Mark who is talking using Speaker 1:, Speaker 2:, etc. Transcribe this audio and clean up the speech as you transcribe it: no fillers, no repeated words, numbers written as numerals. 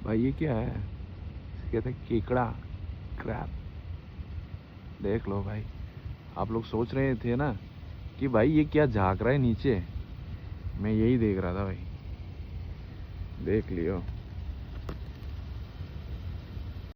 Speaker 1: भाई ये क्या है? कहते हैं केकड़ा, क्रैब। देख लो भाई, आप लोग सोच रहे थे ना कि भाई ये क्या झाँक रहा है नीचे, मैं यही देख रहा था भाई, देख लियो।